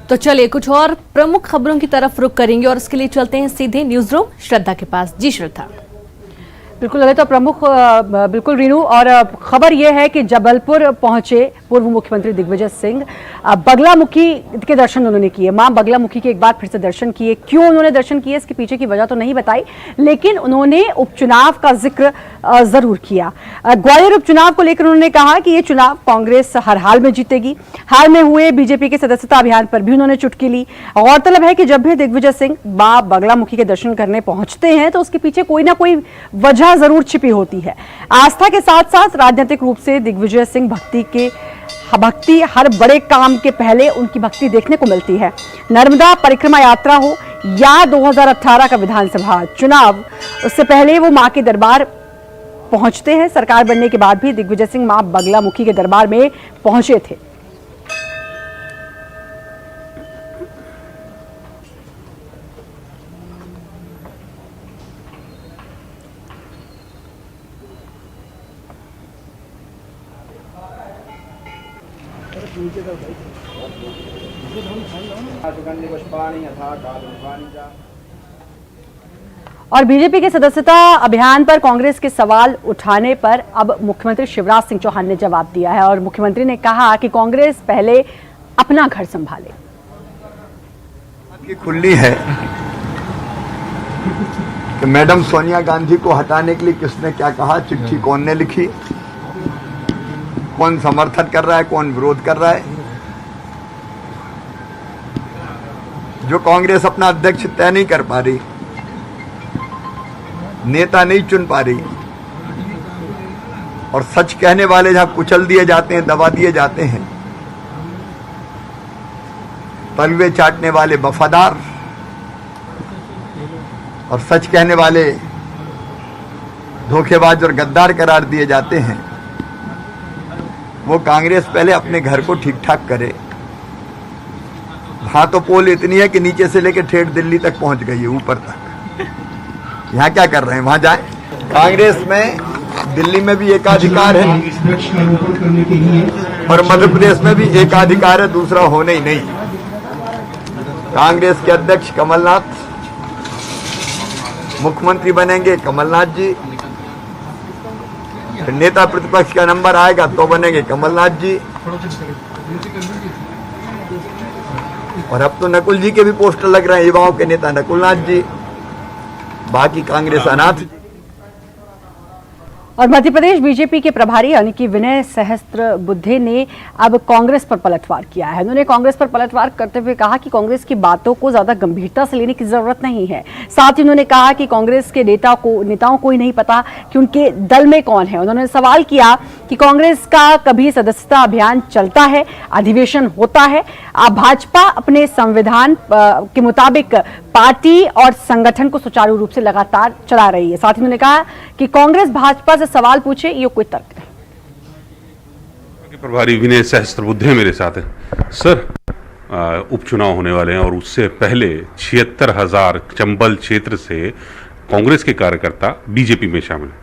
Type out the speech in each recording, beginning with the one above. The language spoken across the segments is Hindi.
तो चलिए कुछ और प्रमुख खबरों की तरफ रुख करेंगे और इसके लिए चलते हैं सीधे न्यूज रूम श्रद्धा के पास। जी श्रद्धा। बिल्कुल ललित, तो प्रमुख बिल्कुल रीनू, और खबर यह है कि जबलपुर पहुंचे पूर्व मुख्यमंत्री दिग्विजय सिंह। बगलामुखी के दर्शन उन्होंने किए, मां बगलामुखी के एक बार फिर से दर्शन किए। क्यों उन्होंने दर्शन किए, इसके पीछे की वजह तो नहीं बताई, लेकिन उन्होंने उपचुनाव का जिक्र जरूर किया। ग्वालियर उपचुनाव को लेकर उन्होंने कहा कि ये चुनाव कांग्रेस हर हाल में जीतेगी। हाल में हुए बीजेपी के सदस्यता अभियान पर भी उन्होंने चुटकी ली। गौरतलब है कि जब भी दिग्विजय सिंह मां बगलामुखी के दर्शन करने पहुंचते हैं तो उसके पीछे कोई ना कोई वजह जरूर छिपी होती है। आस्था के साथ साथ राजनीतिक रूप से दिग्विजय सिंह भक्ति हर बड़े काम के पहले उनकी भक्ति देखने को मिलती है। नर्मदा परिक्रमा यात्रा हो या 2018 का विधानसभा चुनाव, उससे पहले वो मां के दरबार पहुंचते हैं। सरकार बनने के बाद भी दिग्विजय सिंह मां बगलामुखी के दरबार में पहुंचे थे। और बीजेपी के सदस्यता अभियान पर कांग्रेस के सवाल उठाने पर अब मुख्यमंत्री शिवराज सिंह चौहान ने जवाब दिया है और मुख्यमंत्री ने कहा कि कांग्रेस पहले अपना घर संभाले। खुली है कि मैडम सोनिया गांधी को हटाने के लिए किसने क्या कहा, चिट्ठी कौन ने लिखी, कौन समर्थन कर रहा है, कौन विरोध कर रहा है। जो कांग्रेस अपना अध्यक्ष तय नहीं कर पा रही, नेता नहीं चुन पा रही, और सच कहने वाले जहां कुचल दिए जाते हैं, दबा दिए जाते हैं, तलवे चाटने वाले वफादार और सच कहने वाले धोखेबाज और गद्दार करार दिए जाते हैं, वो कांग्रेस पहले अपने घर को ठीक ठाक करे। हाँ तो पोल इतनी है कि नीचे से लेकर ठेठ दिल्ली तक पहुंच गई है, ऊपर तक। यहाँ क्या कर रहे हैं, वहां जाए। कांग्रेस में दिल्ली में भी एकाधिकार है और मध्य प्रदेश में भी एकाधिकार है, दूसरा होने ही नहीं। कांग्रेस के अध्यक्ष कमलनाथ, मुख्यमंत्री बनेंगे कमलनाथ जी, फिर नेता प्रतिपक्ष का नंबर आएगा तो बनेंगे कमलनाथ जी, और अब तो नकुल जी के भी पोस्टर लग रहे हैं, युवाओं के नेता नकुलनाथ जी, बाकी कांग्रेस अनाथ। और मध्य प्रदेश बीजेपी के प्रभारी यानी कि विनय सहस्त्रबुद्धे ने अब कांग्रेस पर पलटवार किया है। उन्होंने कांग्रेस पर पलटवार करते हुए कहा कि कांग्रेस की बातों को ज्यादा गंभीरता से लेने की जरूरत नहीं है। साथ ही उन्होंने कहा कि कांग्रेस के नेताओं को ही नहीं पता कि उनके दल में कौन है। उन्होंने सवाल किया कि कांग्रेस का कभी सदस्यता अभियान चलता है, अधिवेशन होता है, भाजपा अपने संविधान के मुताबिक पार्टी और संगठन को सुचारू रूप से लगातार चला रही है। साथ ही उन्होंने कहा कि कांग्रेस भाजपा से सवाल पूछे, ये कोई तर्क नहीं। प्रभारी विनय सहस्त्रबुद्धे मेरे साथ है। सर, उपचुनाव होने वाले हैं और उससे पहले 76,000 चंबल क्षेत्र से कांग्रेस के कार्यकर्ता बीजेपी में शामिल हैं,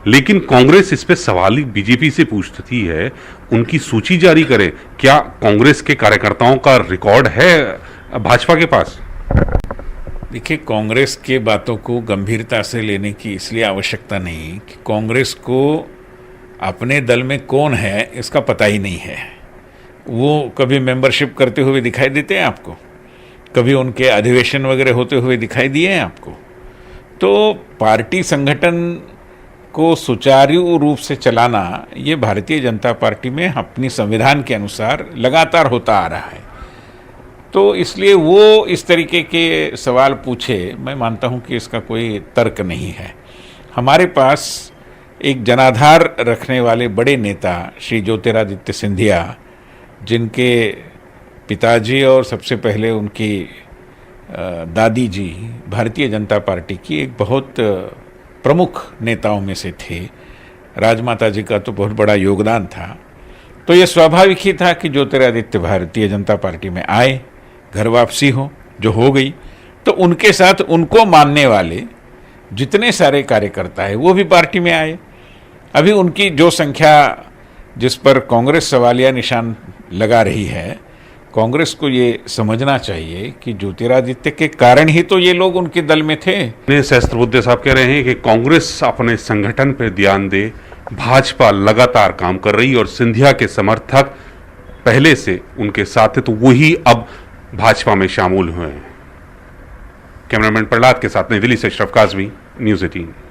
लेकिन कांग्रेस इस पे सवाल बीजेपी से पूछती है, उनकी सूची जारी करे। क्या कांग्रेस के कार्यकर्ताओं का रिकॉर्ड है भाजपा के पास? देखिए, कांग्रेस के बातों को गंभीरता से लेने की इसलिए आवश्यकता नहीं कि कांग्रेस को अपने दल में कौन है इसका पता ही नहीं है। वो कभी मेंबरशिप करते हुए दिखाई देते हैं आपको, कभी उनके अधिवेशन वगैरह होते हुए दिखाई दिए हैं आपको। तो पार्टी संगठन को सुचारू रूप से चलाना ये भारतीय जनता पार्टी में अपनी संविधान के अनुसार लगातार होता आ रहा है। तो इसलिए वो इस तरीके के सवाल पूछे, मैं मानता हूं कि इसका कोई तर्क नहीं है। हमारे पास एक जनाधार रखने वाले बड़े नेता श्री ज्योतिरादित्य सिंधिया, जिनके पिताजी और सबसे पहले उनकी दादी जी भारतीय जनता पार्टी की एक बहुत प्रमुख नेताओं में से थे। राजमाता जी का तो बहुत बड़ा योगदान था। तो ये स्वाभाविक ही था कि ज्योतिरादित्य भारतीय जनता पार्टी में आए, घर वापसी हो, जो हो गई। तो उनके साथ उनको मानने वाले जितने सारे कार्यकर्ता है वो भी पार्टी में आए। अभी उनकी जो संख्या जिस पर कांग्रेस सवालिया निशान लगा रही है, कांग्रेस को ये समझना चाहिए कि ज्योतिरादित्य के कारण ही तो ये लोग उनके दल में थे। सहस्त्रबुद्धे साहब कह रहे हैं कि कांग्रेस अपने संगठन पर ध्यान दे, भाजपा लगातार काम कर रही और सिंधिया के समर्थक पहले से उनके साथ थे, तो वही अब भाजपा में शामिल हुए हैं। कैमरामैन प्रहलाद के साथ नई दिल्ली से अशरफ काजमी, न्यूज़ 18।